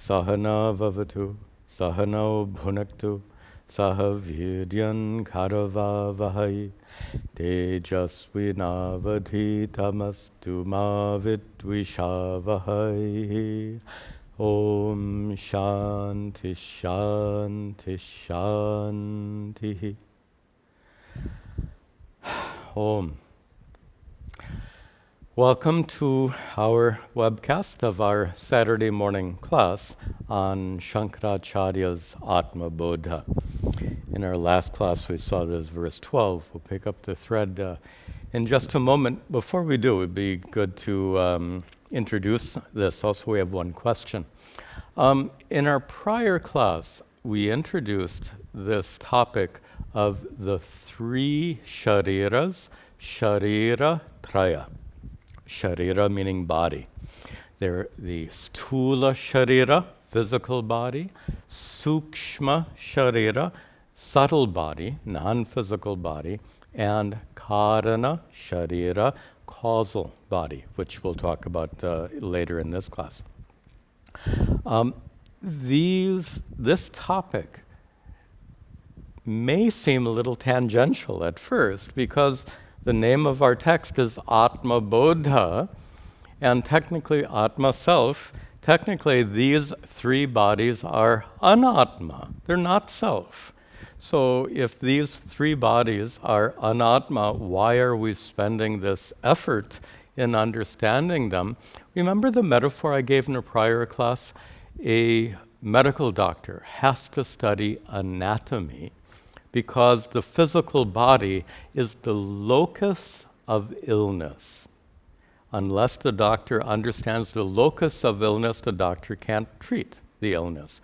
Sahana vavatu, sahano bhunaktu, sahaviryan karavavahai, tejasvinavadhitamastu ma vidvishavahai. Om Shanti Shanti Shanti. Om. Welcome to our webcast of our Saturday morning class on Shankaracharya's Atma Bodha. In our last class we saw this verse 12. We'll pick up the thread in just a moment. Before we do, it'd be good to introduce this. Also, we have one question. In our prior class, we introduced this topic of the three shariras, sharira traya. Sharira meaning body. They're the stula sharira, physical body, sukshma sharira, subtle body, non-physical body, and karana sharira, causal body, which we'll talk about later in this class. This topic may seem a little tangential at first because the name of our text is Atma Bodha, and technically Atma self. Technically, these three bodies are anatma. They're not self. So if these three bodies are anatma, why are we spending this effort in understanding them? Remember the metaphor I gave in a prior class? A medical doctor has to study anatomy because the physical body is the locus of illness. Unless the doctor understands the locus of illness, the doctor can't treat the illness.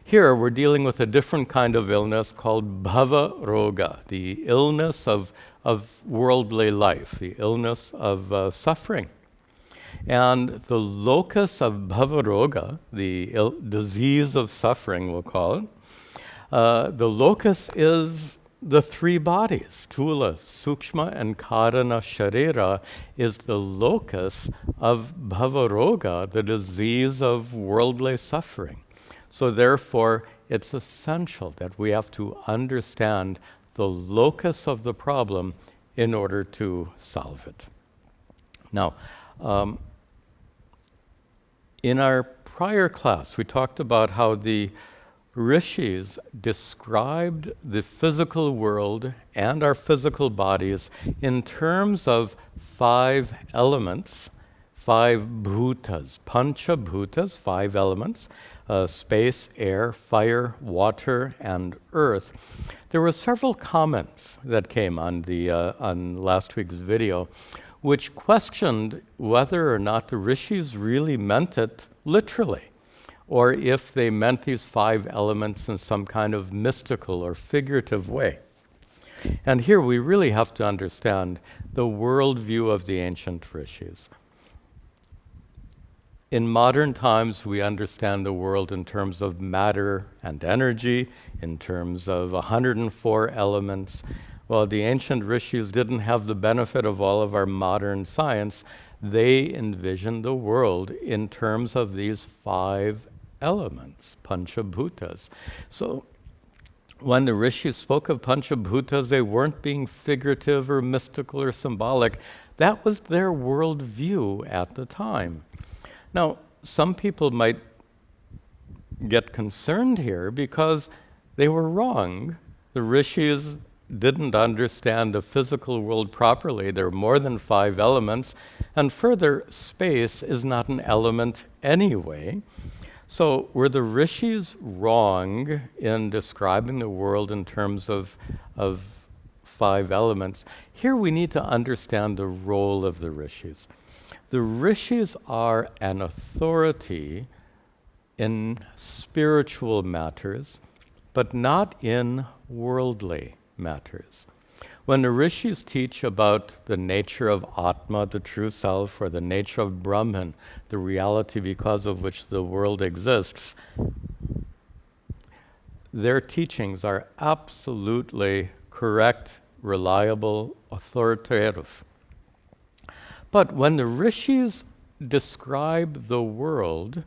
Here we're dealing with a different kind of illness called bhava roga, the illness of worldly life, the illness of suffering. And the locus of bhava roga, the disease of suffering we'll call it, the locus is the three bodies, Stula, Sukshma, and Karana Sharira is the locus of Bhava Roga, the disease of worldly suffering. So therefore, it's essential that we have to understand the locus of the problem in order to solve it. Now, in our prior class, we talked about how the rishis described the physical world and our physical bodies in terms of five elements, five bhutas, pancha bhutas, five elements, space, air, fire, water, and earth. There were several comments that came on last week's video which questioned whether or not the rishis really meant it literally, or if they meant these five elements in some kind of mystical or figurative way. And here we really have to understand the worldview of the ancient rishis. In modern times, we understand the world in terms of matter and energy, in terms of 104 elements. Well, the ancient rishis didn't have the benefit of all of our modern science. They envisioned the world in terms of these five elements, panchabhutas. So when the rishis spoke of panchabhutas, they weren't being figurative or mystical or symbolic. That was their worldview at the time. Now, some people might get concerned here because they were wrong. The rishis didn't understand the physical world properly. There are more than five elements, and further, space is not an element anyway. So were the rishis wrong in describing the world in terms of five elements? Here we need to understand the role of the rishis. The rishis are an authority in spiritual matters, but not in worldly matters. When the rishis teach about the nature of Atma, the true self, or the nature of Brahman, the reality because of which the world exists, their teachings are absolutely correct, reliable, authoritative. But when the rishis describe the world,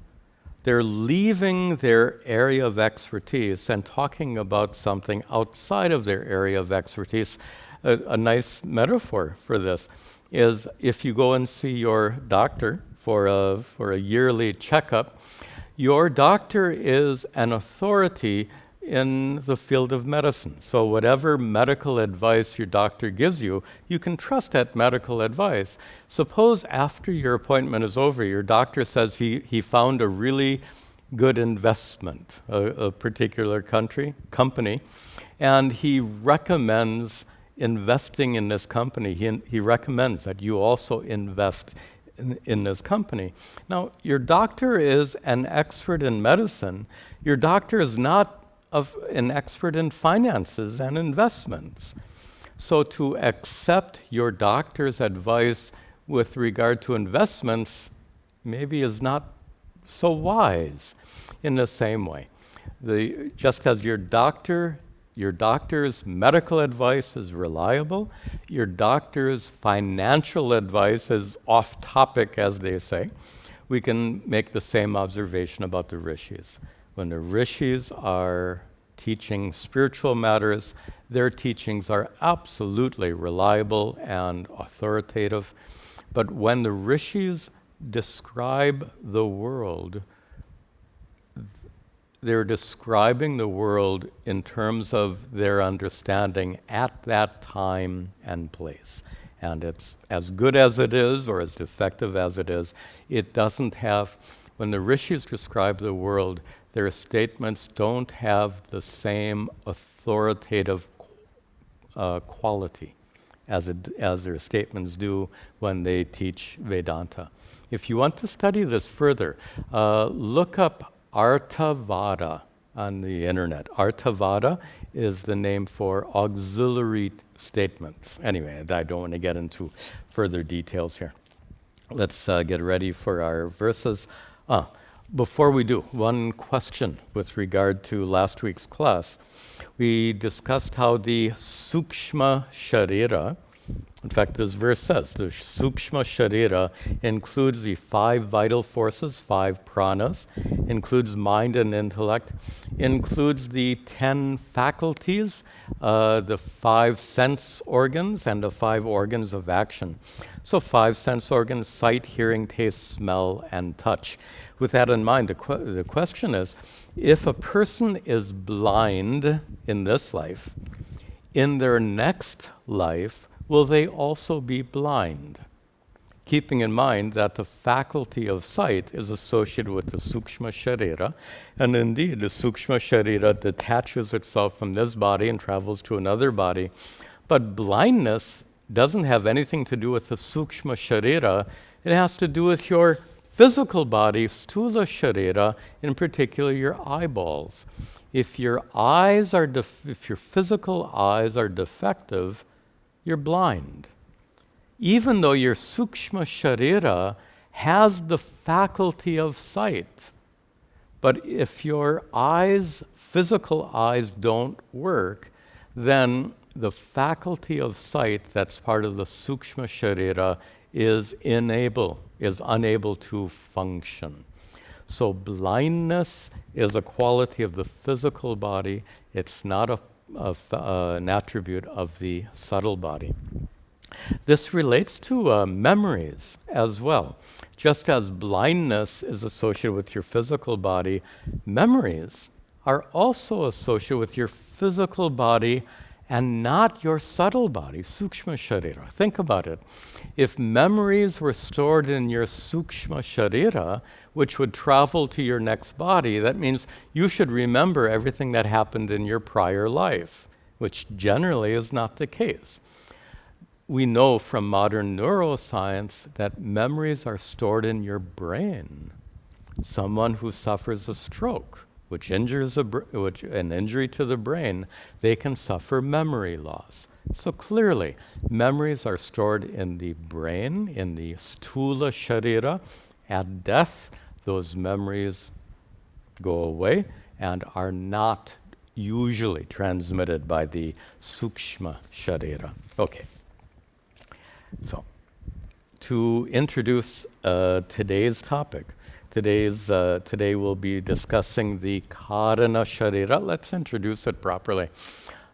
they're leaving their area of expertise and talking about something outside of their area of expertise. A nice metaphor for this is if you go and see your doctor for a yearly checkup, your doctor is an authority in the field of medicine. So whatever medical advice your doctor gives you, you can trust that medical advice. Suppose after your appointment is over, your doctor says he found a really good investment, a particular company, and he recommends investing in this company. He recommends that you also invest in this company. Now, your doctor is an expert in medicine. Your doctor is not an expert in finances and investments. So to accept your doctor's advice with regard to investments maybe is not so wise. In the same way, just as your doctor's medical advice is reliable, your doctor's financial advice is off topic, as they say, we can make the same observation about the rishis. When the rishis are teaching spiritual matters, their teachings are absolutely reliable and authoritative. But when the rishis describe the world, they're describing the world in terms of their understanding at that time and place. And it's as good as it is, or as effective as it is, it doesn't have, when the rishis describe the world, their statements don't have the same authoritative quality as their statements do when they teach Vedanta. If you want to study this further, look up Artavada on the internet. Artavada is the name for auxiliary statements. Anyway, I don't want to get into further details here. Let's get ready for our verses. Before we do, one question with regard to last week's class. We discussed how the Sukshma Sharira, in fact, this verse says, the Sukshma Sharira includes the 5 vital forces, 5 pranas, includes mind and intellect, includes the 10 faculties, the 5 sense organs, and the 5 organs of action. So 5 sense organs: sight, hearing, taste, smell, and touch. With that in mind, the question is, if a person is blind in this life, in their next life, will they also be blind? Keeping in mind that the faculty of sight is associated with the Sukshma Sharira, and indeed the Sukshma Sharira detaches itself from this body and travels to another body. But blindness doesn't have anything to do with the Sukshma Sharira. It has to do with your physical body, Sthula Sharira, in particular your eyeballs. If your physical eyes are defective, you're blind. Even though your Sukshma Sharira has the faculty of sight, but if your physical eyes don't work, then the faculty of sight that's part of the Sukshma Sharira is unable to function. So blindness is a quality of the physical body. It's not an attribute of the subtle body. This relates to memories as well. Just as blindness is associated with your physical body, memories are also associated with your physical body and not your subtle body, Sukshma Sharira. Think about it. If memories were stored in your Sukshma Sharira, which would travel to your next body, that means you should remember everything that happened in your prior life, which generally is not the case. We know from modern neuroscience that memories are stored in your brain. Someone who suffers a stroke, which injures an injury to the brain, they can suffer memory loss. So clearly, memories are stored in the brain, in the Sthula Sharira. At death, those memories go away and are not usually transmitted by the Sukshma Sharira. Okay. So, to introduce today's topic, Today we'll be discussing the Karana Sharira. Let's introduce it properly.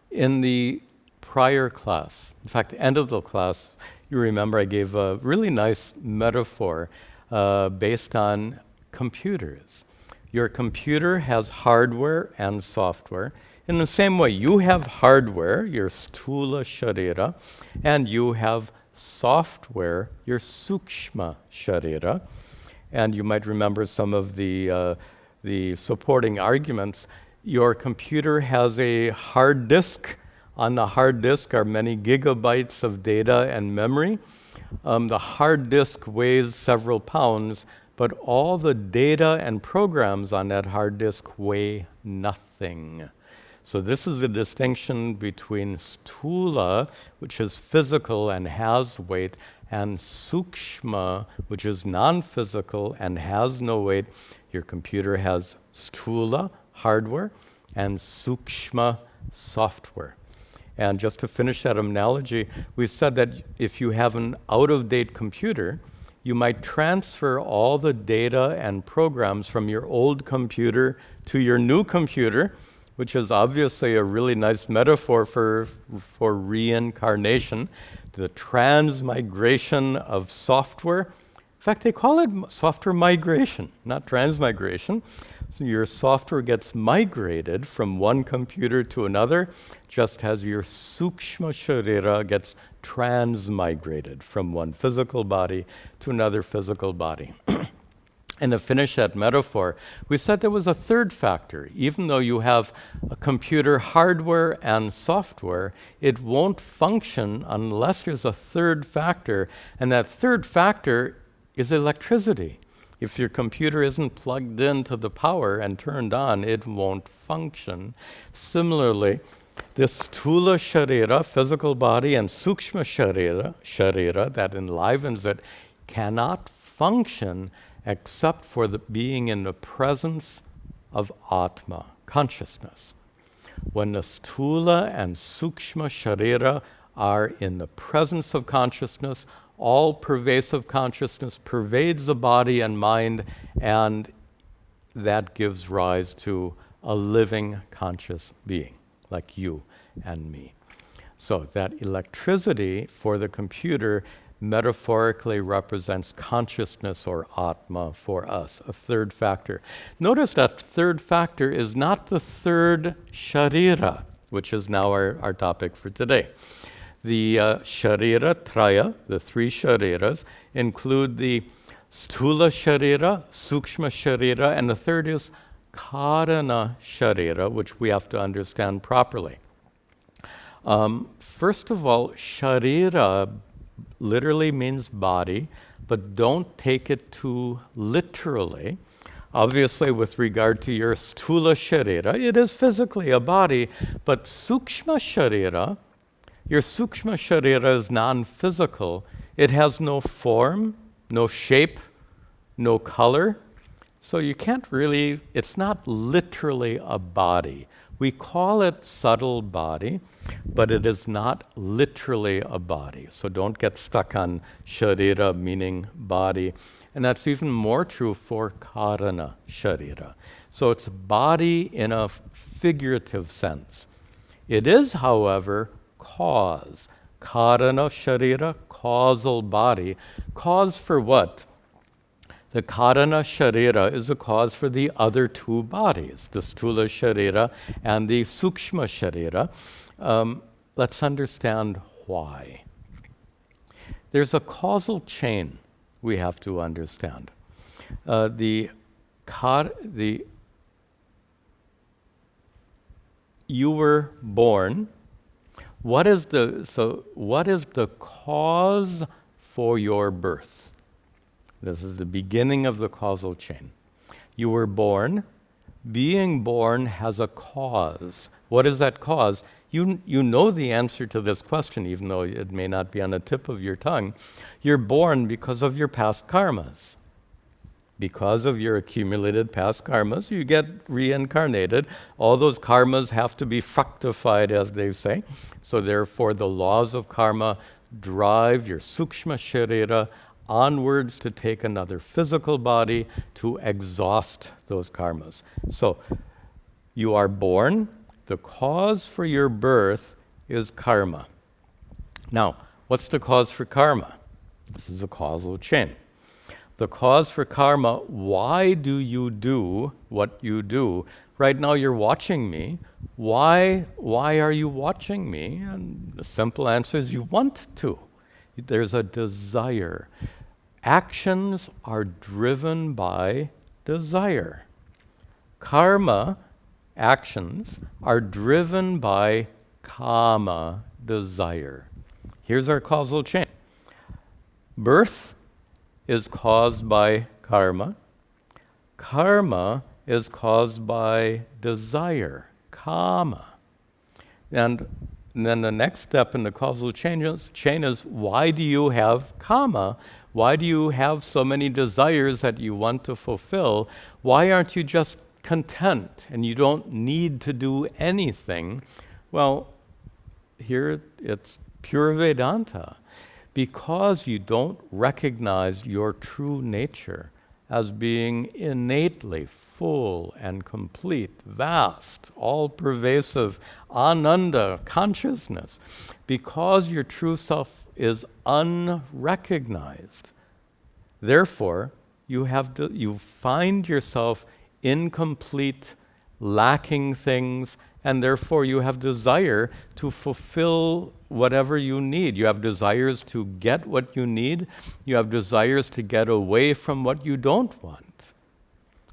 In the prior class, in fact, end of the class, you remember I gave a really nice metaphor based on computers. Your computer has hardware and software. In the same way, you have hardware, your Sthula Sharira, and you have software, your Sukshma Sharira. And you might remember some of the supporting arguments. Your computer has a hard disk. On the hard disk are many gigabytes of data and memory. The hard disk weighs several pounds, but all the data and programs on that hard disk weigh nothing. So this is a distinction between Sthula, which is physical and has weight, and Sukshma, which is non-physical and has no weight. Your computer has Sthula, hardware, and Sukshma, software. And just to finish that analogy, we said that if you have an out-of-date computer, you might transfer all the data and programs from your old computer to your new computer, which is obviously a really nice metaphor for reincarnation, the transmigration of software. In fact, they call it software migration, not transmigration. So your software gets migrated from one computer to another, just as your Sukshma Sharira gets transmigrated from one physical body to another physical body. And to finish that metaphor, we said there was a third factor. Even though you have a computer hardware and software, it won't function unless there's a third factor, and that third factor is electricity. If your computer isn't plugged into the power and turned on, it won't function. Similarly, this Sthula Sharira, physical body, and Sukshma Sharira that enlivens it, cannot function except for being in the presence of Atma, consciousness. When the Sthula and Sukshma Sharira are in the presence of consciousness, all pervasive consciousness pervades the body and mind, and that gives rise to a living conscious being, like you and me. So that electricity for the computer metaphorically represents consciousness or Atma for us, a third factor. Notice that third factor is not the third Sharira, which is now our topic for today. The Sharira Traya, the three Shariras, include the Sthula Sharira, Sukshma Sharira, and the third is Karana Sharira, which we have to understand properly. First of all, Sharira literally means body, but don't take it too literally. Obviously, with regard to your Sthula Sharira, it is physically a body, but Sukshma Sharira, your Sukshma Sharira is non-physical. It has no form, no shape, no color. So you can't really, it's not literally a body. We call it subtle body, but it is not literally a body. So don't get stuck on Sharira meaning body. And that's even more true for Karana Sharira. So it's body in a figurative sense. It is, however, cause. Karana Sharira, causal body. Cause for what? The Karana Sharira is a cause for the other two bodies, the Sthula Sharira and the Sukshma Sharira. Let's understand why. There's a causal chain we have to understand. You were born. What is the cause for your birth? This is the beginning of the causal chain. You were born. Being born has a cause. What is that cause? You know the answer to this question, even though it may not be on the tip of your tongue. You're born because of your past karmas. Because of your accumulated past karmas, you get reincarnated. All those karmas have to be fructified, as they say. So therefore, the laws of karma drive your Sukshma Sharira onwards to take another physical body to exhaust those karmas. So you are born. The cause for your birth is karma. Now, what's the cause for karma? This is a causal chain. The cause for karma, why do you do what you do? Right now you're watching me. Why are you watching me? And the simple answer is you want to. There's a desire. Actions are driven by desire. Karma, actions, are driven by kama, desire. Here's our causal chain. Birth is caused by karma. Karma is caused by desire, kama. And then the next step in the causal chain is why do you have kama? Why do you have so many desires that you want to fulfill? Why aren't you just content and you don't need to do anything? Well, here it's pure Vedanta. Because you don't recognize your true nature as being innately full and complete, vast, all-pervasive, ananda consciousness, because your true self is unrecognized, therefore you find yourself incomplete, lacking things, and therefore you have desire to fulfill whatever you need. You have desires to get what you need. You have desires to get away from what you don't want.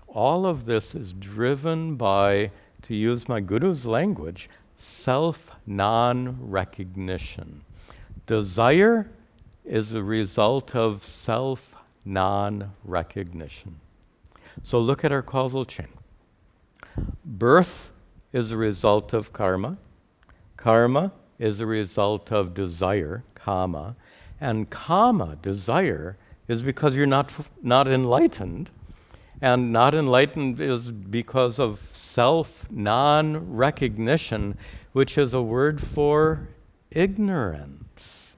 All of this is driven by, to use my guru's language, self-non-recognition. Desire is a result of self-non-recognition. So look at our causal chain. Birth is a result of karma. Karma is a result of desire, kama. And kama, desire, is because you're not enlightened. And not enlightened is because of self-non-recognition, which is a word for ignorance.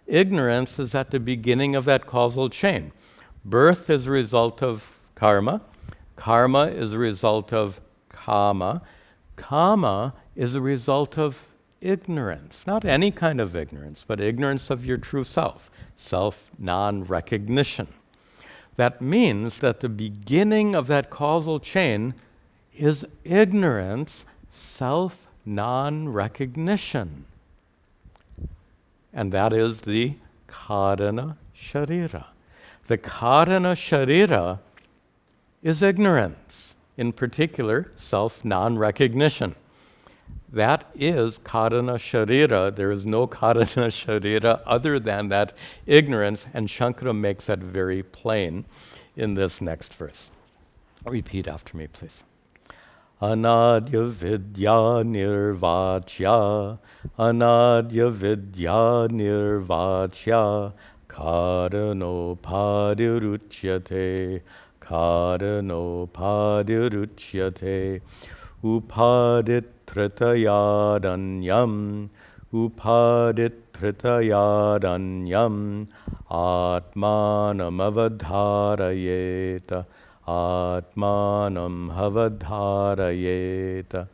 Ignorance is at the beginning of that causal chain. Birth is a result of karma. Karma is a result of kama. Kama is a result of ignorance, not any kind of ignorance, but ignorance of your true self, self-non-recognition. That means that the beginning of that causal chain is ignorance, self-non-recognition. And that is the karana sharira. The karana sharira is ignorance, in particular, self-non-recognition. That is karana sharira. There is no karana sharira other than that ignorance, and Shankara makes that very plain in this next verse. Repeat after me, please. Anadya vidya nirvachya, anadya vidya nirvachya, karanopadhiruchyate, karanopadhiruchyate, upaditritayadanyam, upaditritayadanyam, atmanam avadharayeta, atmanam avadharayeta.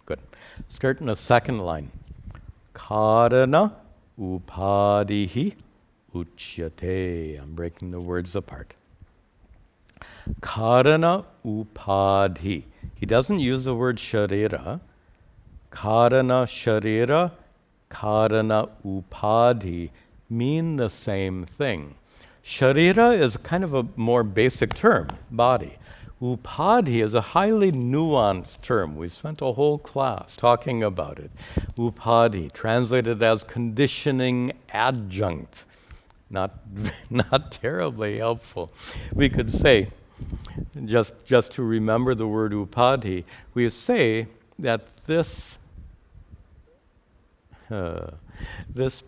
Good. Start in the second line. Karana upadhihi uchyate. I'm breaking the words apart. Karana upadhi. He doesn't use the word sharira. Karana sharira, karana upadhi mean the same thing. Sharira is kind of a more basic term, body. Upadhi is a highly nuanced term. We spent a whole class talking about it. Upadhi, translated as conditioning adjunct. Not terribly helpful. We could say, just to remember the word upadhi, we say that this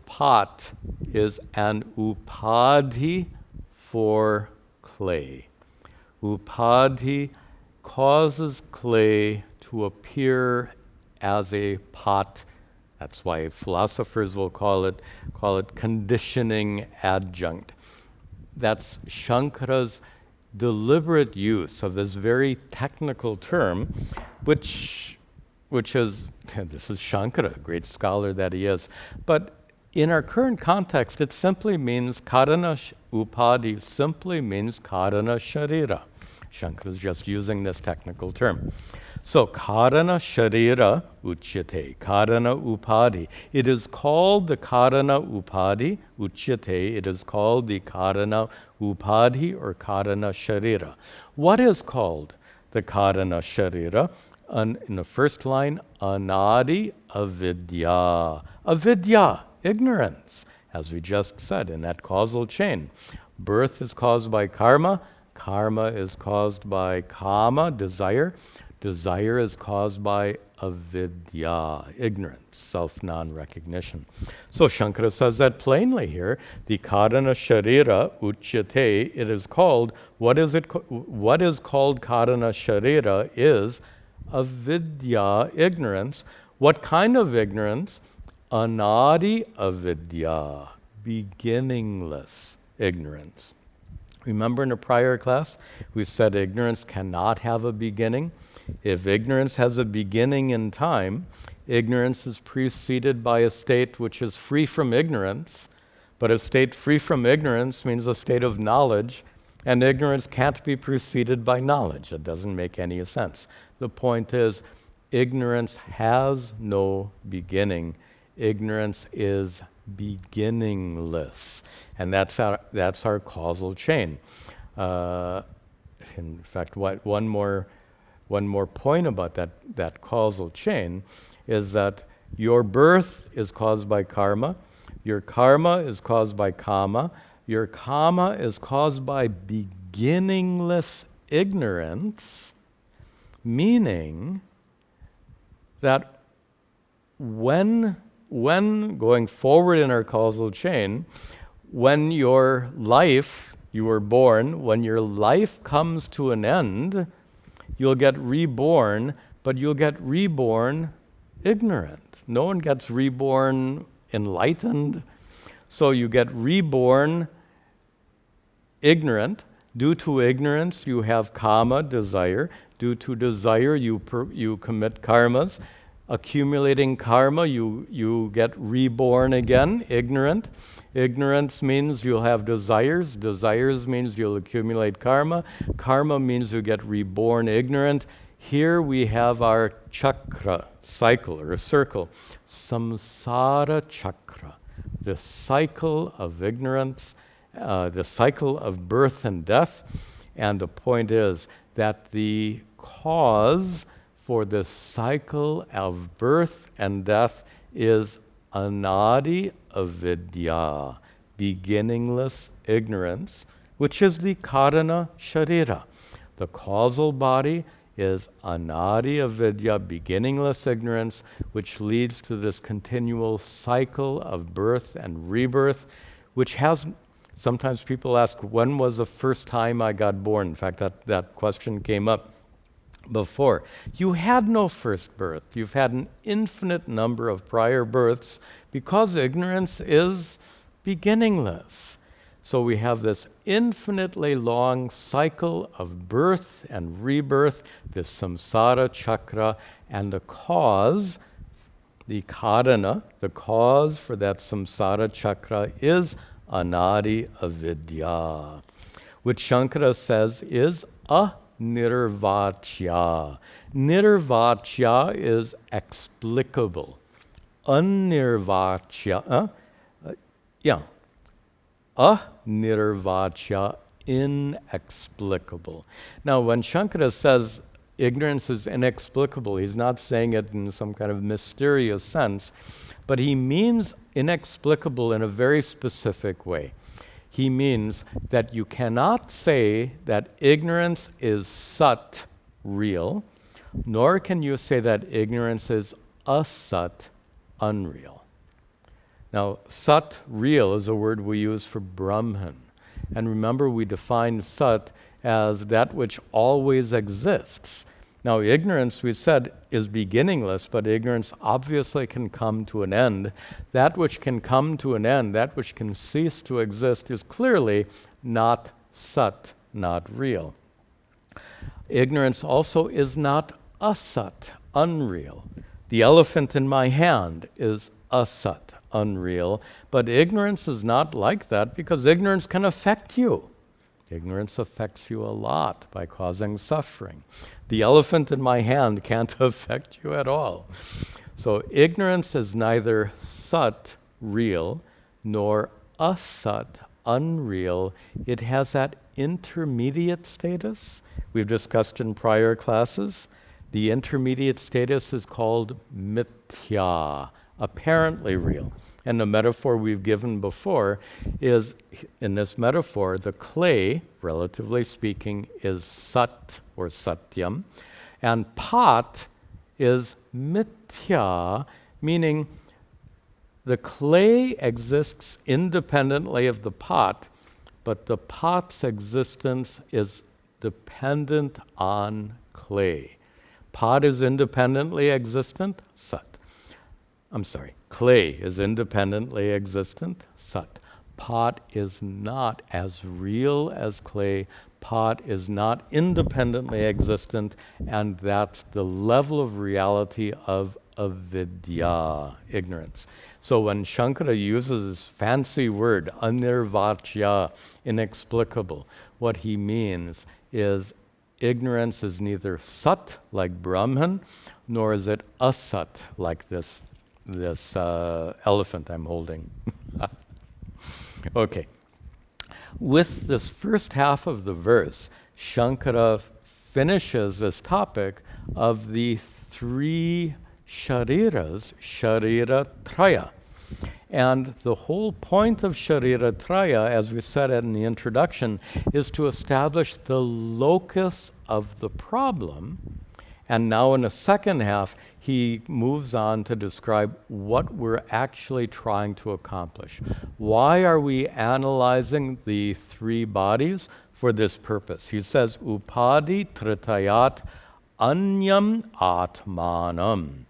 pot is an upadhi for clay. Upadhi causes clay to appear as a pot. That's why philosophers will call it conditioning adjunct. that's Shankara's deliberate use of this very technical term, which is, this is Shankara, great scholar that he is, but in our current context, it simply means karana upadhi, simply means karana sharira. Shankara is just using this technical term. So karana sharira uchyate, karana upadhi. It is called the karana upadhi, uchyate. It is called the karana upadhi or karana sharira. What is called the karana sharira? In the first line, anadi avidya. Avidya, ignorance, as we just said in that causal chain. Birth is caused by karma. Karma is caused by kama, desire. Desire is caused by avidya, ignorance, self-non-recognition. So Shankara says that plainly here. The karana sharira uchyate, it is called, what is called karana sharira is avidya, ignorance. What kind of ignorance? Anadi avidya, beginningless ignorance. Remember in a prior class, we said ignorance cannot have a beginning. If ignorance has a beginning in time, ignorance is preceded by a state which is free from ignorance, but a state free from ignorance means a state of knowledge, and ignorance can't be preceded by knowledge. It doesn't make any sense. The point is, ignorance has no beginning. Ignorance is beginningless, and that's our causal chain. In fact, one more point about that causal chain is that your birth is caused by karma, your karma is caused by kama, your kama is caused by beginningless ignorance, meaning that when going forward in our causal chain, when your life, you were born, when your life comes to an end, you'll get reborn, but you'll get reborn ignorant. No one gets reborn enlightened. So you get reborn ignorant. Due to ignorance, you have kama, desire. Due to desire, you commit karmas. Accumulating karma, you get reborn again, ignorant. Ignorance means you'll have desires. Desires means you'll accumulate karma. Karma means you get reborn ignorant. Here we have our chakra, cycle or circle. Samsara chakra, the cycle of ignorance, the cycle of birth and death. And the point is that the cause for the cycle of birth and death is anadi avidya, beginningless ignorance, which is the karana sharira. The causal body is anadi avidya, beginningless ignorance, which leads to this continual cycle of birth and rebirth, which has, sometimes people ask, when was the first time I got born? In fact, that question came up before. You had no first birth. You've had an infinite number of prior births because ignorance is beginningless. So we have this infinitely long cycle of birth and rebirth, this samsara chakra, and the cause, the karana, the cause for that samsara chakra is anadi avidya, which Shankara says is nirvachya. Nirvachya is explicable. Anirvachya, anirvachya, inexplicable. Now, when Shankara says ignorance is inexplicable, he's not saying it in some kind of mysterious sense, but he means inexplicable in a very specific way. He means that you cannot say that ignorance is sat, real, nor can you say that ignorance is asat, unreal. Now, sat, real, is a word we use for Brahman. And remember, we define sat as that which always exists. Now, ignorance, we said, is beginningless, but ignorance obviously can come to an end. That which can come to an end, that which can cease to exist, is clearly not sat, not real. Ignorance also is not asat, unreal. The elephant in my hand is asat, unreal, but ignorance is not like that because ignorance can affect you. Ignorance affects you a lot by causing suffering. The elephant in my hand can't affect you at all. So ignorance is neither sat, real, nor asat, unreal. It has that intermediate status we've discussed in prior classes. The intermediate status is called mithya, apparently real. And the metaphor we've given before is, in this metaphor, the clay, relatively speaking, is sat or satyam, and pat is mithya, meaning the clay exists independently of the pot, but the pot's existence is dependent on clay. Pot is independently existent, sat. Clay is independently existent, sat. Pot is not as real as clay. Pot is not independently existent, and that's the level of reality of avidya, ignorance. So when Shankara uses this fancy word, anirvachya, inexplicable, what he means is ignorance is neither sat, like Brahman, nor is it asat, like this elephant I'm holding. Okay. With this first half of the verse, Shankara finishes this topic of the three shariras, sharira traya. And the whole point of sharira traya, as we said in the introduction, is to establish the locus of the problem. And now in the second half, he moves on to describe what we're actually trying to accomplish. Why are we analyzing the three bodies? For this purpose. He says, Upadi tritayat anyam atmanam.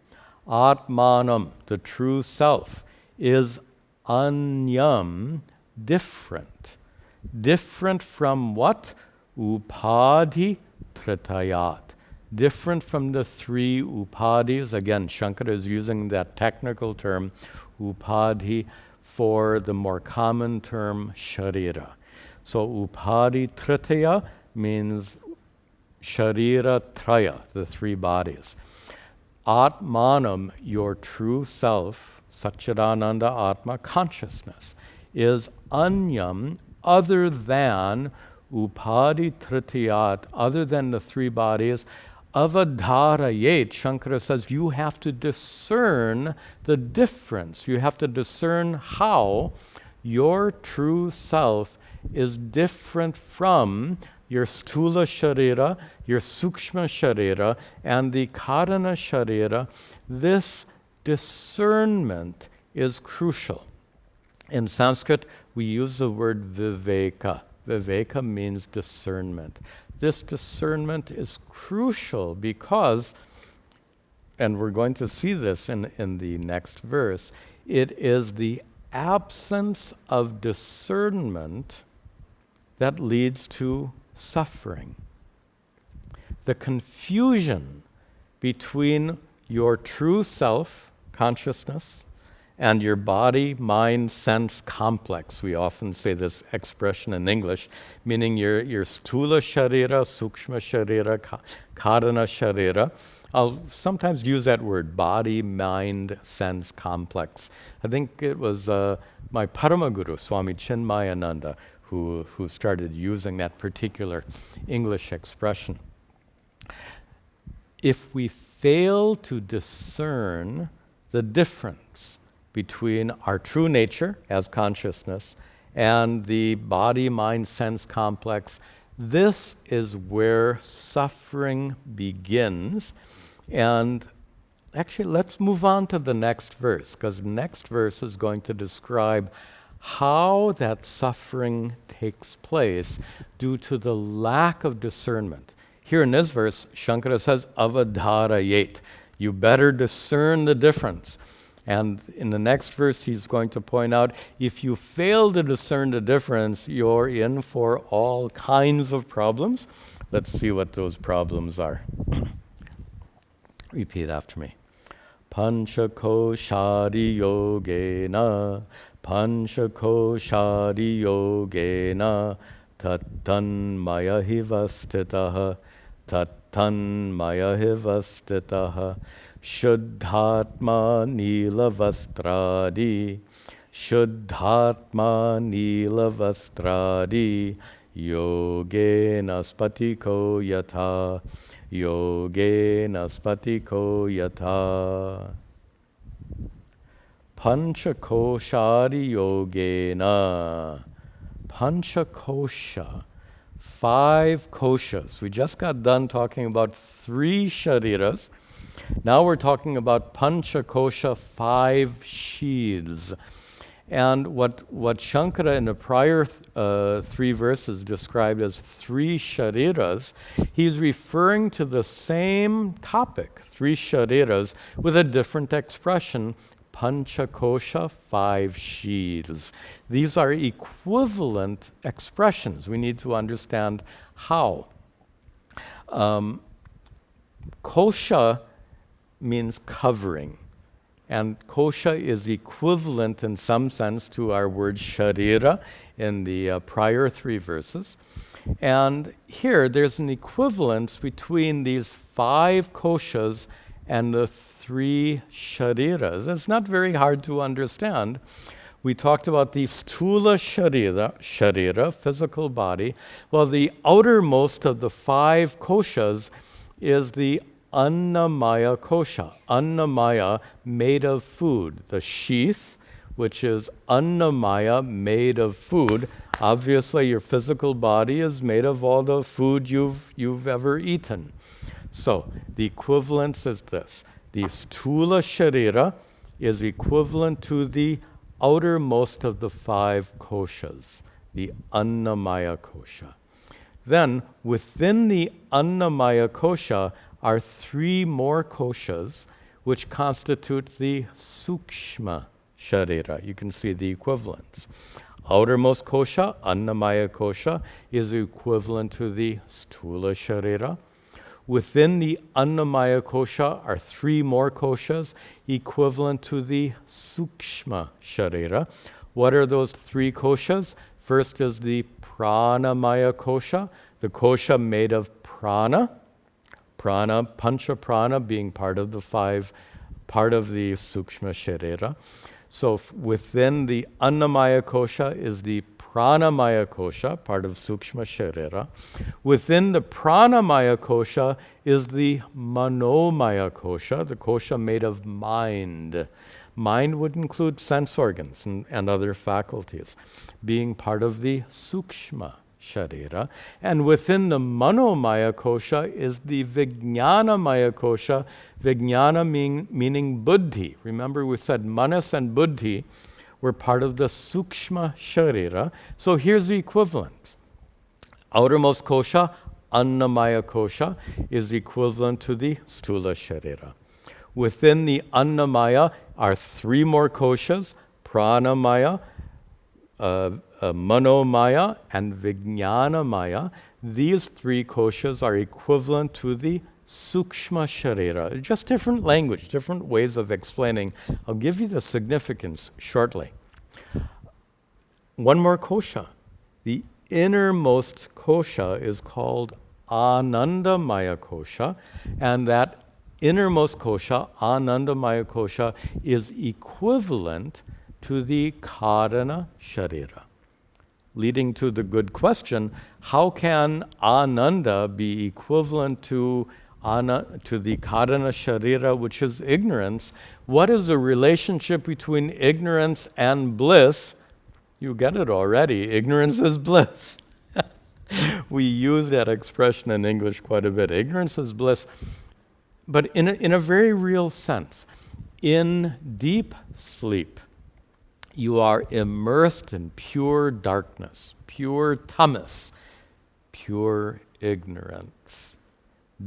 Atmanam, the true self, is anyam, different. Different from what? Upadi tritayat. Different from the three upadhis. Again, Shankara is using that technical term, upadhi, for the more common term, sharira. So upadhi tritaya means sharira traya, the three bodies. Atmanam, your true self, Satchidananda Atma, consciousness, is anyam, other than upadhi tritiyat, other than the three bodies. Avadharayet, Shankara says, you have to discern the difference. You have to discern how your true self is different from your stula sharira, your sukshma sharira, and the karana sharira. This discernment is crucial. In Sanskrit, we use the word viveka. Viveka means discernment. This discernment is crucial because, and we're going to see this in the next verse, it is the absence of discernment that leads to suffering. The confusion between your true self, consciousness, and your body, mind, sense complex. We often say this expression in English, meaning your stula sharira, sukshma sharira, karana sharira. I'll sometimes use that word, body, mind, sense complex. I think it was my Paramaguru, Swami Chinmayananda, who started using that particular English expression. If we fail to discern the difference between our true nature as consciousness and the body, mind, sense complex, this is where suffering begins. And actually, let's move on to the next verse, because the next verse is going to describe how that suffering takes place due to the lack of discernment. Here in this verse, Shankara says, avadharayet. You better discern the difference. And in the next verse, he's going to point out, if you fail to discern the difference, you're in for all kinds of problems. Let's see what those problems are. Repeat after me. Panchakoshari yogena, panchakoshari yogena, tattanmaya hivastitaha, tattanmaya hivastitaha, shuddhatma nilavastradi, shuddhatma nilavastradi, yogena spatiko yatha, yogena spatiko yatha. Panchakoshari yogena. Panchakosha. 5 koshas. We just got done talking about 3 shariras. Now we're talking about panchakosha, 5 sheaths. And what Shankara in the prior 3 verses described as 3 shariras, he's referring to the same topic, 3 shariras, with a different expression, panchakosha, 5 sheaths. These are equivalent expressions. We need to understand how. Kosha means covering. And kosha is equivalent in some sense to our word sharira in the prior 3 verses. And here there's an equivalence between these 5 koshas and the 3 shariras. It's not very hard to understand. We talked about the stula sharira, physical body. Well, the outermost of the 5 koshas is the Annamaya kosha. Annamaya, made of food. The sheath, which is Annamaya, made of food. Obviously, your physical body is made of all the food you've ever eaten. So, the equivalence is this. The stula sharira is equivalent to the outermost of the 5 koshas, the Annamaya kosha. Then, within the Annamaya kosha are 3 more koshas, which constitute the sukshma sharira. You can see the equivalence. Outermost kosha, Annamaya kosha, is equivalent to the stula sharira. Within the Annamaya kosha are 3 more koshas, equivalent to the sukshma sharira. What are those 3 koshas? First is the pranamaya kosha, the kosha made of prana. Prana, pancha prana being part of the 5, part of the sukshma sharira. So within the Annamaya kosha is the pranamaya kosha, part of sukshma sharira. Within the pranamaya kosha is the manomaya kosha, the kosha made of mind. Mind would include sense organs and other faculties, being part of the sukshma sharira. And within the manomaya kosha is the vijnanamaya kosha, vijnana meaning buddhi. Remember we said manas and buddhi were part of the sukshma sharira. So here's the equivalent. Outermost kosha, Annamaya kosha, is equivalent to the stula sharira. Within the Annamaya are 3 more koshas, pranamaya, manomaya, and vijnanamaya. These 3 koshas are equivalent to the sukshma sharira. Just different language, different ways of explaining. I'll give you the significance shortly. One more kosha. The innermost kosha is called Anandamaya kosha, and that innermost kosha, Anandamaya kosha, is equivalent to the Karana sharira. Leading to the good question, how can Ananda be equivalent to the Karana sharira, which is ignorance? What is the relationship between ignorance and bliss? You get it already. Ignorance is bliss. We use that expression in English quite a bit. Ignorance is bliss, but in a very real sense. In deep sleep, you are immersed in pure darkness, pure tamas, pure ignorance.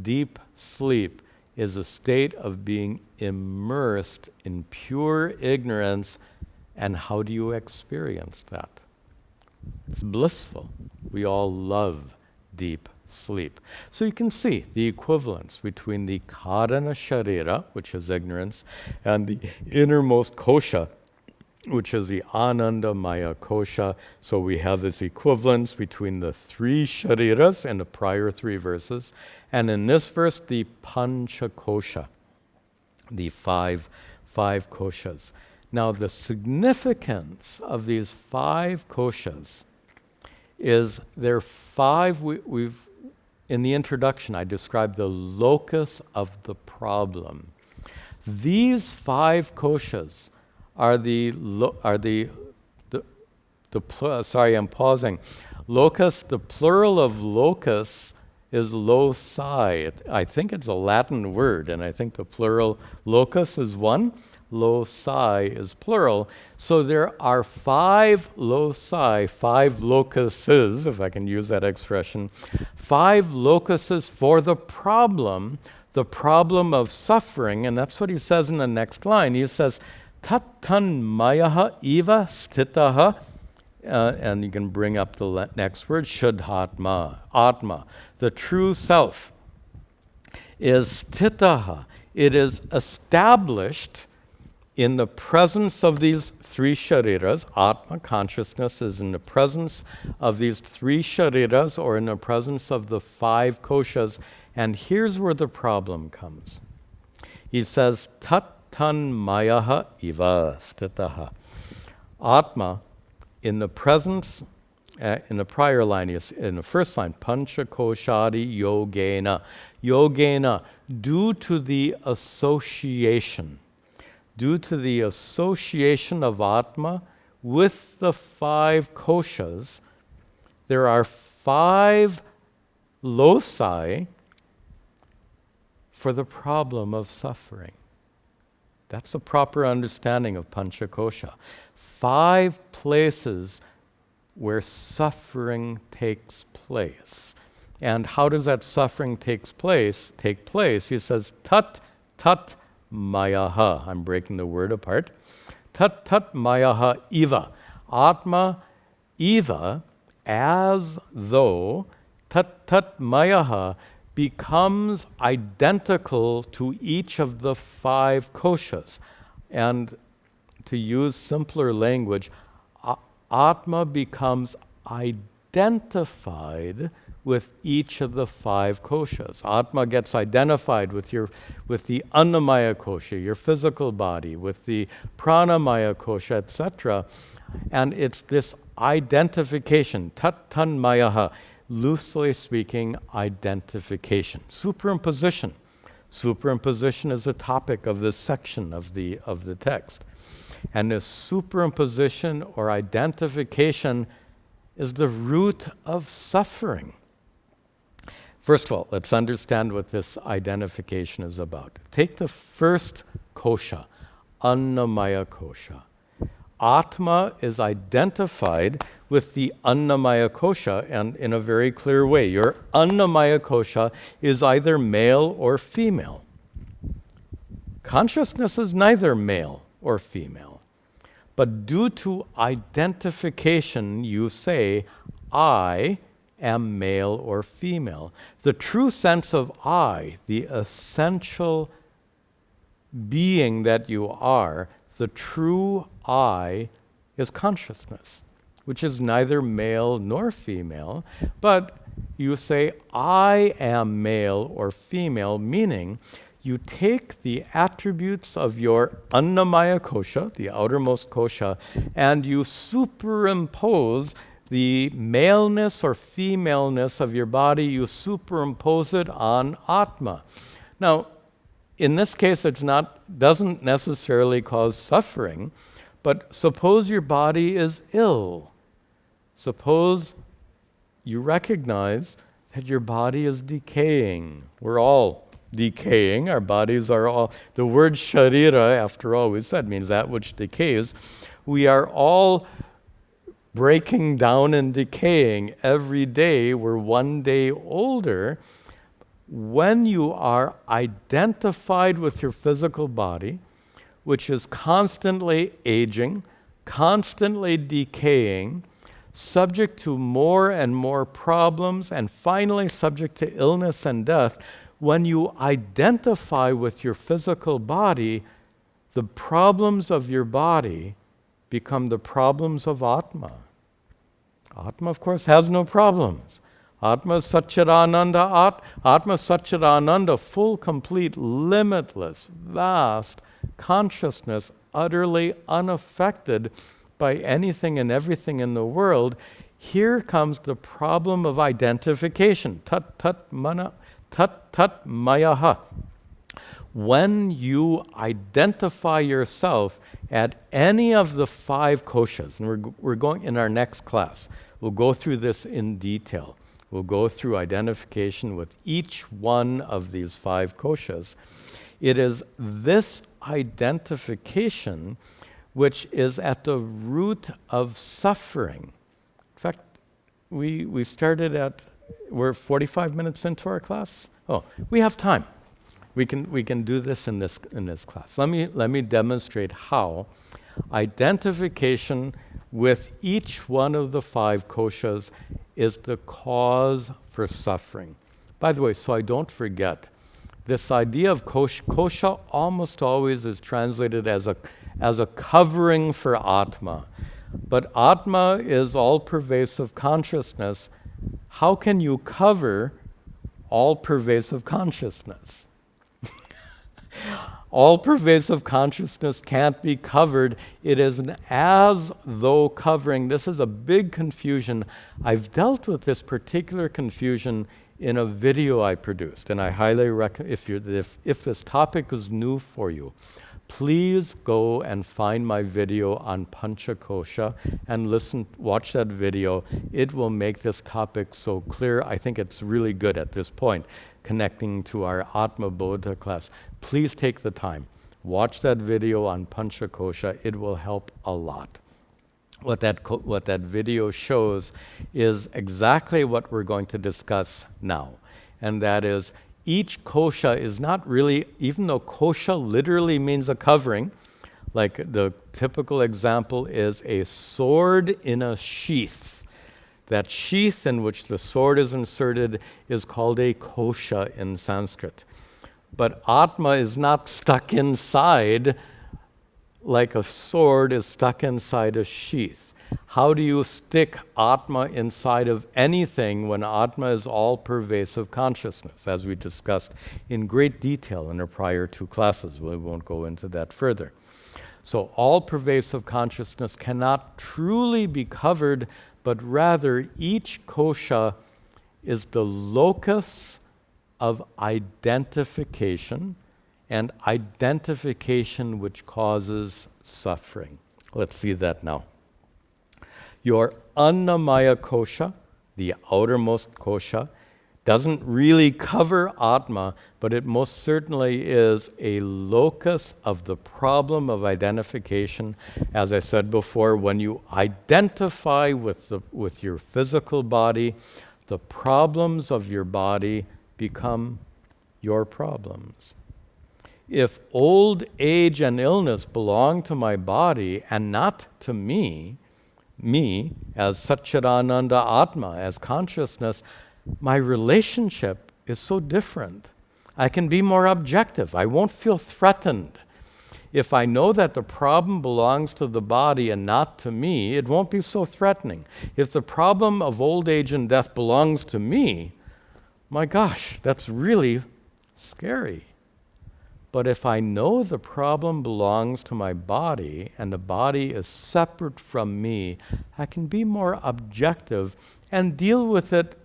Deep sleep is a state of being immersed in pure ignorance. And how do you experience that? It's blissful. We all love deep sleep. So you can see the equivalence between the karana sharira, which is ignorance, and the innermost kosha, which is the anandamaya kosha. So we have this equivalence between the three shariras in the prior three verses, and in this verse, the pancha kosha, the five koshas. Now, the significance of these five koshas is there are five. We've in the introduction, I described the locus of the problem. These five koshas sorry, I'm pausing. Locus, the plural of locus is loci. I think it's a Latin word, and I think the plural locus is one, loci is plural. So there are five loci, five locuses, if I can use that expression, five locuses for the problem of suffering, and that's what he says in the next line. He says, Tattan mayaha eva stitaha, and you can bring up the next word, Shuddhatma, Atma. The true self is stitaha. It is established in the presence of these three shariras. Atma, consciousness, is in the presence of these three shariras, or in the presence of the five koshas. And here's where the problem comes. He says, Tattan mayaha iva stitaha. Atma, in the presence, in the prior line, in the first line, pancha koshadi yogena. Yogena, due to the association of Atma with the five koshas, there are five loci for the problem of suffering. That's the proper understanding of Panchakosha. Five places where suffering takes place. And how does that suffering take place? He says, tat mayaha. I'm breaking the word apart. Tat mayaha eva. Atma eva, as though tat mayaha becomes identical to each of the five koshas. And to use simpler language, Atma becomes identified with each of the five koshas. Atma gets identified with the annamaya kosha, your physical body, with the pranamaya kosha, etc. And it's this identification, tattanmayaha, loosely speaking, identification. Superimposition. Superimposition is a topic of this section of the text. And this superimposition or identification is the root of suffering. First of all, let's understand what this identification is about. Take the first kosha, annamaya kosha. Atma is identified with the annamaya kosha, and in a very clear way. Your annamaya kosha is either male or female. Consciousness is neither male or female. But due to identification, you say, I am male or female. The true sense of I, the essential being that you are, the true I is consciousness, which is neither male nor female, but you say, I am male or female, meaning you take the attributes of your annamaya kosha, the outermost kosha, and you superimpose the maleness or femaleness of your body, you superimpose it on Atma. Now, in this case, doesn't necessarily cause suffering, but suppose your body is ill. Suppose you recognize that your body is decaying. We're all decaying. Our bodies are all... The word sharira, after all we said, means that which decays. We are all breaking down and decaying. Every day we're one day older. when you are identified with your physical body, which is constantly aging, constantly decaying, subject to more and more problems, and finally subject to illness and death, when you identify with your physical body, the problems of your body become the problems of Atma. Atma, of course, has no problems. Atma is Satchidananda, Atma is Satchidananda, full, complete, limitless, vast consciousness, utterly unaffected by anything and everything in the world. Here comes the problem of identification. Tat tat mana, tat tat mayaha. When you identify yourself at any of the 5 koshas, and we're going in our next class, we'll go through this in detail. We'll go through identification with each one of these 5 koshas. It is this identification which is at the root of suffering. In fact, we started we're 45 minutes into our class. Oh, we have time. We can do this in this class. Let me demonstrate how identification with each one of the 5 koshas is the cause for suffering. By the way, so I don't forget, this idea of kosha almost always is translated as a covering for Atma. But Atma is all-pervasive consciousness. How can you cover all-pervasive consciousness? All-pervasive consciousness can't be covered. It is an as-though covering. This is a big confusion. I've dealt with this particular confusion in a video I produced, and I highly recommend, if this topic is new for you, please go and find my video on Panchakosha and watch that video. It will make this topic so clear. I think it's really good at this point, connecting to our Atma Bodha class. Please take the time. Watch that video on Panchakosha. It will help a lot. What that video shows is exactly what we're going to discuss now. And that is, each kosha is not really, even though kosha literally means a covering, like the typical example is a sword in a sheath. That sheath in which the sword is inserted is called a kosha in Sanskrit. But Atma is not stuck inside like a sword is stuck inside a sheath. How do you stick Atma inside of anything when Atma is all-pervasive consciousness, as we discussed in great detail in our prior 2 classes? We won't go into that further. So all-pervasive consciousness cannot truly be covered, but rather each kosha is the locus of identification, and identification which causes suffering. Let's see that now. Your Annamaya kosha, the outermost kosha, doesn't really cover Atma, but it most certainly is a locus of the problem of identification. As I said before, when you identify with your physical body, the problems of your body become your problems. If old age and illness belong to my body and not to me as Satchidananda Atma, as consciousness, my relationship is so different. I can be more objective. I won't feel threatened. If I know that the problem belongs to the body and not to me, it won't be so threatening. If the problem of old age and death belongs to me, my gosh, that's really scary. But if I know the problem belongs to my body and the body is separate from me, I can be more objective and deal with it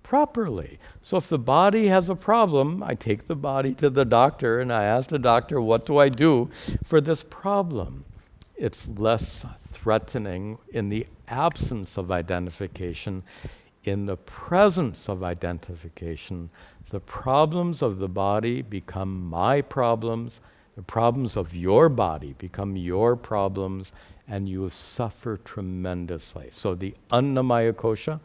properly. So if the body has a problem, I take the body to the doctor and I ask the doctor, what do I do for this problem? It's less threatening in the absence of identification. In the presence of identification, the problems of the body become my problems, the problems of your body become your problems, and you suffer tremendously. So the Annamaya kosha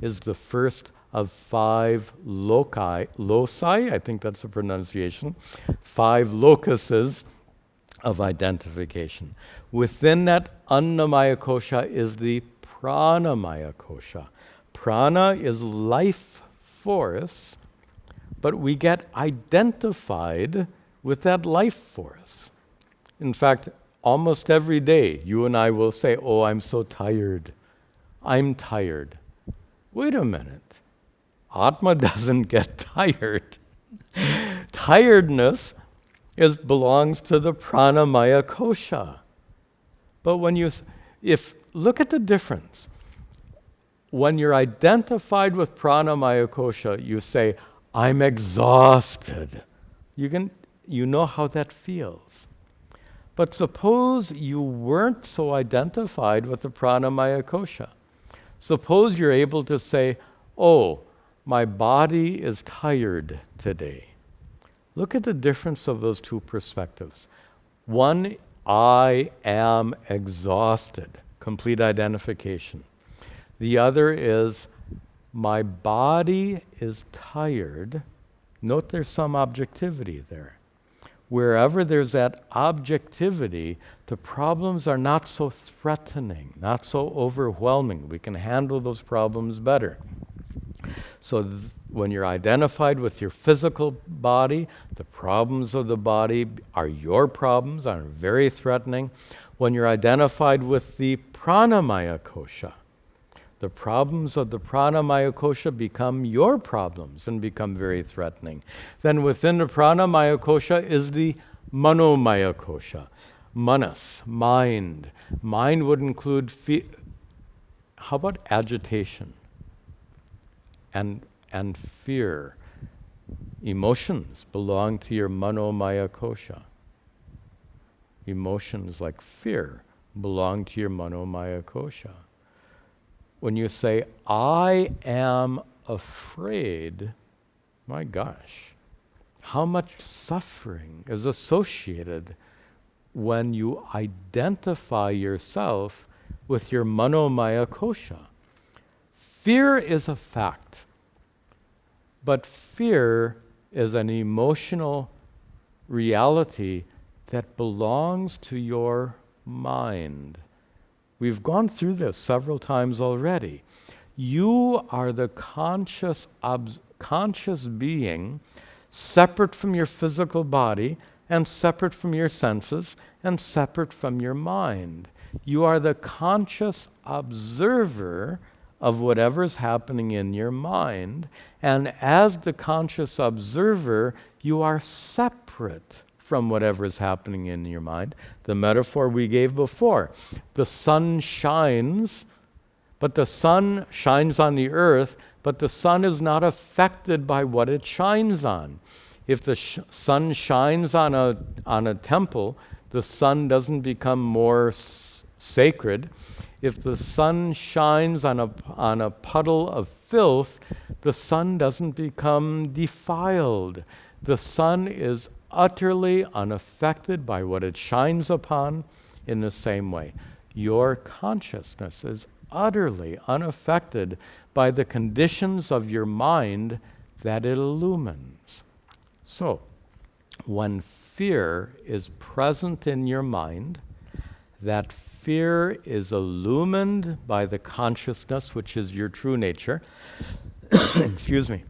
is the first of 5 loci, I think that's the pronunciation, 5 locuses of identification. Within that annamaya kosha is the pranamaya kosha. Prana is life force, but we get identified with that life force. In fact, almost every day, you and I will say, oh, I'm so tired. I'm tired. Wait a minute. Atma doesn't get tired. Tiredness belongs to the pranamaya kosha. But look at the difference. When you're identified with pranamaya kosha, you say, I'm exhausted. You know how that feels. But suppose you weren't so identified with the pranamaya kosha. Suppose you're able to say, oh, my body is tired today. Look at the difference of those two perspectives. One, I am exhausted, complete identification. The other is, my body is tired. Note there's some objectivity there. Wherever there's that objectivity, the problems are not so threatening, not so overwhelming. We can handle those problems better. So when you're identified with your physical body, the problems of the body are your problems, are very threatening. When you're identified with the pranamaya kosha, the problems of the pranamaya kosha become your problems and become very threatening. Then within the pranamaya kosha is the manomaya kosha. Manas, mind. Mind would include, how about agitation and fear? Emotions belong to your manomaya kosha. Emotions like fear belong to your manomaya kosha. When you say, I am afraid, my gosh, how much suffering is associated when you identify yourself with your manomaya kosha. Fear is a fact, but fear is an emotional reality that belongs to your mind. We've gone through this several times already. You are the conscious being, separate from your physical body, and separate from your senses, and separate from your mind. You are the conscious observer of whatever's happening in your mind, and as the conscious observer, you are separate from whatever is happening in your mind. The metaphor we gave before. The sun shines, but the sun shines on the earth, but the sun is not affected by what it shines on. If the sun shines on a temple, the sun doesn't become more sacred. If the sun shines on a puddle of filth, the sun doesn't become defiled. The sun is utterly unaffected by what it shines upon. In the same way, your consciousness is utterly unaffected by the conditions of your mind that it illumines. So, when fear is present in your mind, that fear is illumined by the consciousness, which is your true nature. Excuse me.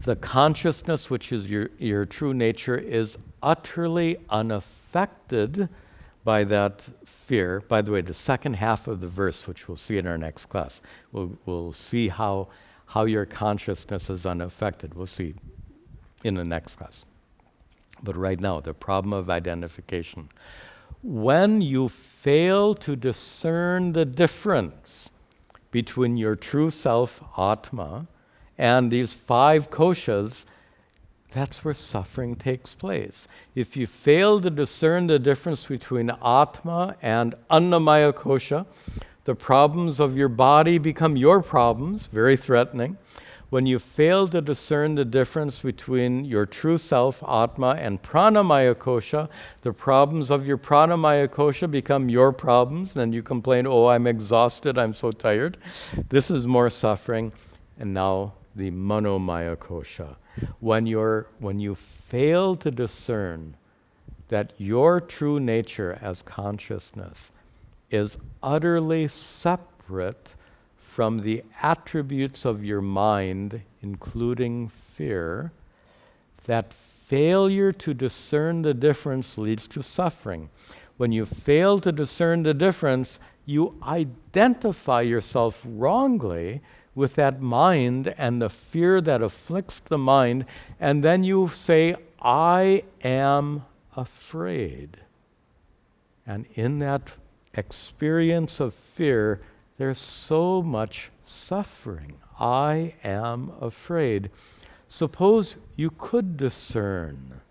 The consciousness, which is your true nature, is utterly unaffected by that fear. By the way, the second half of the verse, which we'll see in our next class, we'll see how your consciousness is unaffected. We'll see in the next class. But right now, the problem of identification. When you fail to discern the difference between your true self, Atma, and these 5 koshas, that's where suffering takes place. If you fail to discern the difference between Atma and Annamaya kosha, the problems of your body become your problems, very threatening. When you fail to discern the difference between your true self, Atma, and Pranamaya kosha, the problems of your Pranamaya kosha become your problems. Then you complain, oh, I'm exhausted, I'm so tired. This is more suffering. and now the manomaya kosha. When you fail to discern that your true nature as consciousness is utterly separate from the attributes of your mind, including fear, that failure to discern the difference leads to suffering. When you fail to discern the difference, you identify yourself wrongly with that mind and the fear that afflicts the mind, and then you say, I am afraid. And in that experience of fear, there's so much suffering. I am afraid. Suppose you could discern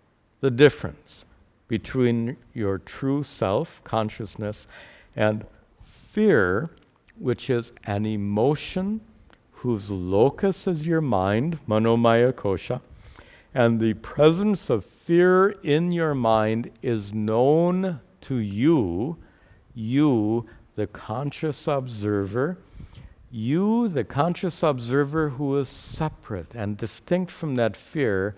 the difference between your true self, consciousness, and fear, which is an emotion whose locus is your mind, manomaya kosha, and the presence of fear in your mind is known to you, the conscious observer, the conscious observer who is separate and distinct from that fear.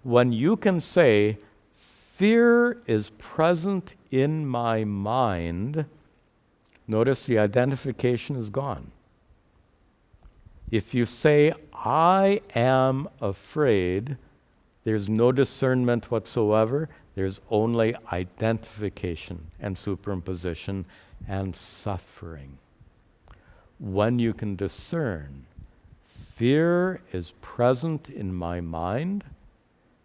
When you can say, fear is present in my mind, notice the identification is gone. If you say, I am afraid, there's no discernment whatsoever. There's only identification and superimposition and suffering. When you can discern, fear is present in my mind,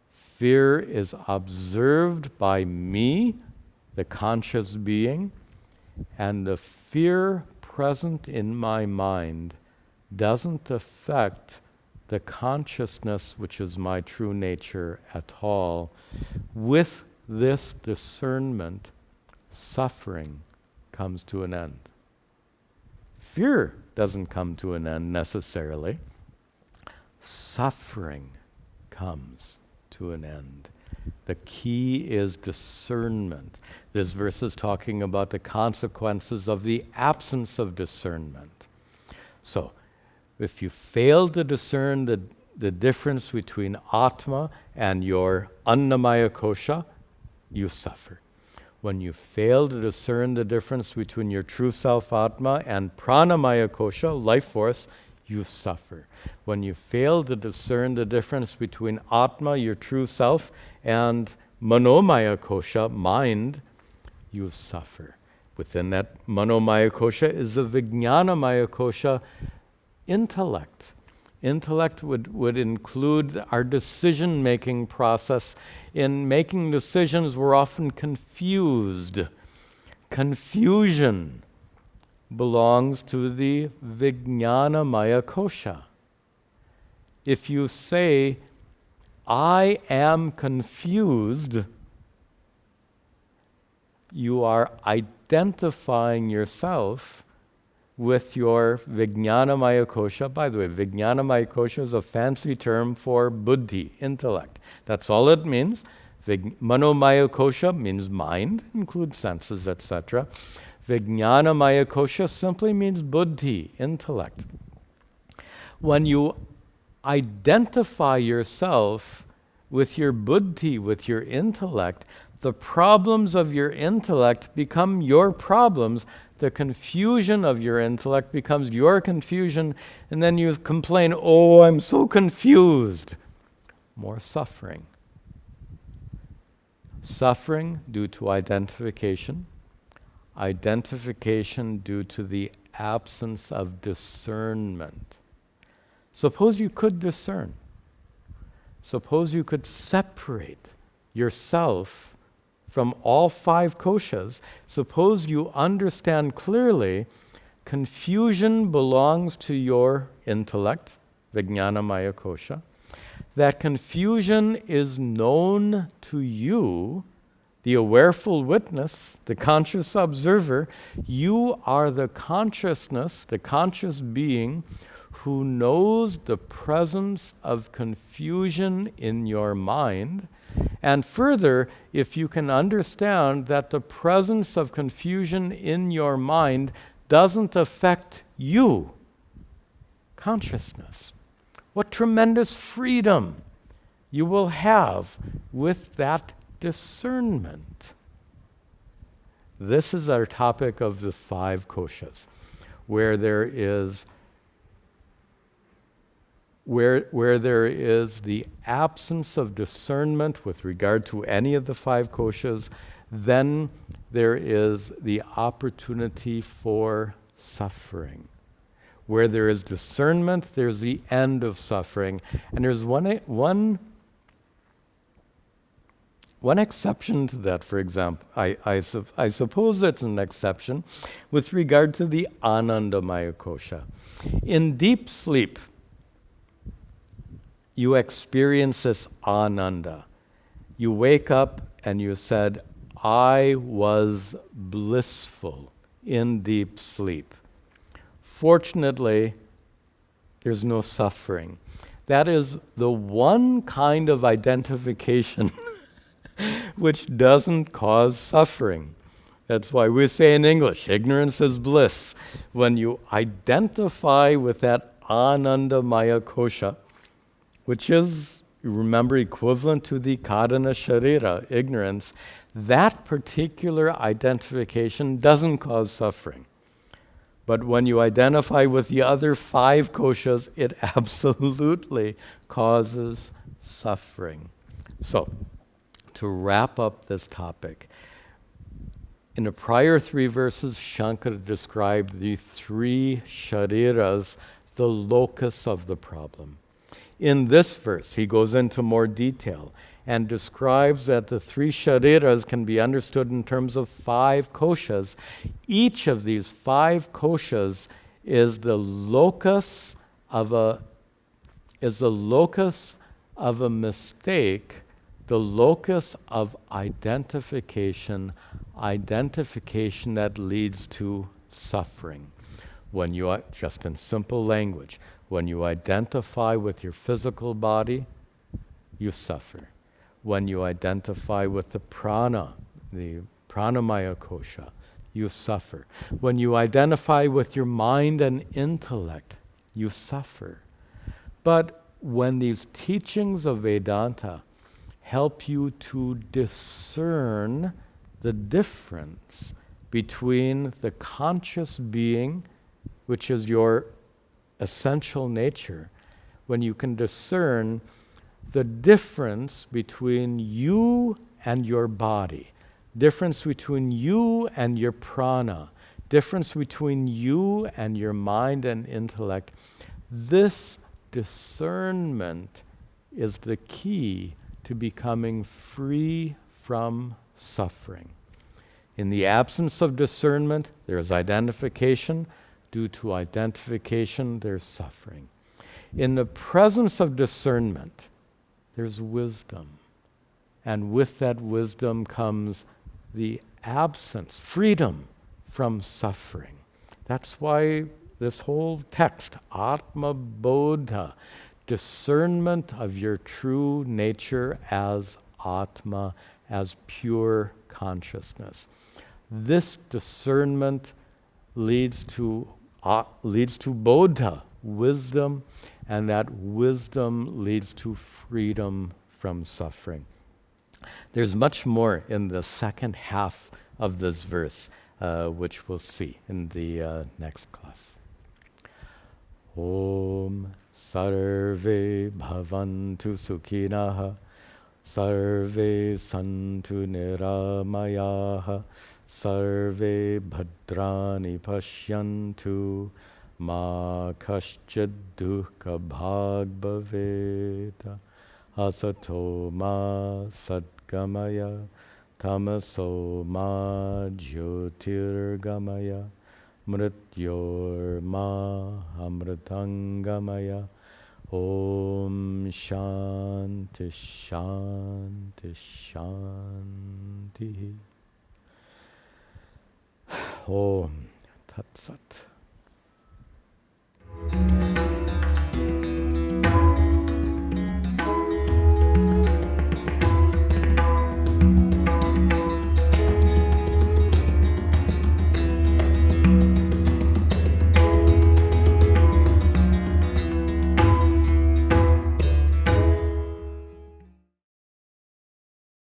fear is observed by me, the conscious being, and the fear present in my mind doesn't affect the consciousness, which is my true nature, at all. With this discernment, suffering comes to an end. Fear doesn't come to an end necessarily. Suffering comes to an end. The key is discernment. This verse is talking about the consequences of the absence of discernment. So, if you fail to discern the difference between Atma and your Annamaya kosha, you suffer. When you fail to discern the difference between your true self Atma and Pranamaya kosha, life force, you suffer. When you fail to discern the difference between Atma, your true self, and Manomaya kosha, mind, you suffer. Within that Manomaya kosha is a Vijnanamaya kosha, intellect. Intellect would include our decision-making process. In making decisions, we're often confused. Confusion belongs to the Vijnanamaya kosha. If you say, I am confused, you are identifying yourself with your Vijnanamaya kosha. By the way, Vijnanamaya kosha is a fancy term for buddhi, intellect. That's all it means. Manomaya kosha means mind, includes senses, etc. Vijnanamaya kosha simply means buddhi, intellect. When you identify yourself with your buddhi, with your intellect, the problems of your intellect become your problems. The confusion of your intellect becomes your confusion, and then you complain, oh, I'm so confused. More suffering. Suffering due to identification. Identification due to the absence of discernment. Suppose you could discern. Suppose you could separate yourself from all five koshas. Suppose you understand clearly, confusion belongs to your intellect, Vijnanamaya kosha. That confusion is known to you, the awareful witness, the conscious observer. You are the consciousness, the conscious being who knows the presence of confusion in your mind. And further, if you can understand that the presence of confusion in your mind doesn't affect you, consciousness, What tremendous freedom you will have with that discernment. This is our topic of the 5 koshas, where there is the absence of discernment with regard to any of the 5 koshas, then there is the opportunity for suffering. Where there is discernment, there's the end of suffering. And there's one exception to that, for example. I suppose it's an exception with regard to the Anandamaya kosha. In deep sleep, you experience this ananda. You wake up and you said, I was blissful in deep sleep. Fortunately, there's no suffering. That is the one kind of identification which doesn't cause suffering. That's why we say in English, ignorance is bliss. When you identify with that Anandamaya kosha, which is, you remember, equivalent to the Kadana Sharira, ignorance, that particular identification doesn't cause suffering. But when you identify with the other 5 koshas, it absolutely causes suffering. So, to wrap up this topic, in the prior 3 verses, Shankara described the 3 shariras, the locus of the problem. In this verse, he goes into more detail and describes that the 3 shariras can be understood in terms of 5 koshas. Each of these 5 koshas is the locus of a mistake, the locus of identification that leads to suffering. When you, just in simple language, when you identify with your physical body, you suffer. When you identify with the prana, the pranamaya kosha, you suffer. When you identify with your mind and intellect, you suffer. But when these teachings of Vedanta help you to discern the difference between the conscious being, which is your essential nature, when you can discern the difference between you and your body, difference between you and your prana, difference between you and your mind and intellect, this discernment is the key to becoming free from suffering. In the absence of discernment, there is identification. Due to identification, there's suffering. In the presence of discernment, there's wisdom. And with that wisdom comes the absence, freedom from suffering. That's why this whole text, Atma Bodha, discernment of your true nature as Atma, as pure consciousness. This discernment leads to Bodha, wisdom, and that wisdom leads to freedom from suffering. There's much more in the second half of this verse, which we'll see in the next class. Om Sarve Bhavantu Sukhinah Sarve Santu Niramayaha Sarve Bhadrani Pashyantu Ma Kaschid Dukkha Bhag Bhaveta Asato Ma Sadgamaya Tamaso Ma Jyotirgamaya Mrityor Ma Amritangamaya Om Shanti Shanti Shanti Om Tat Sat.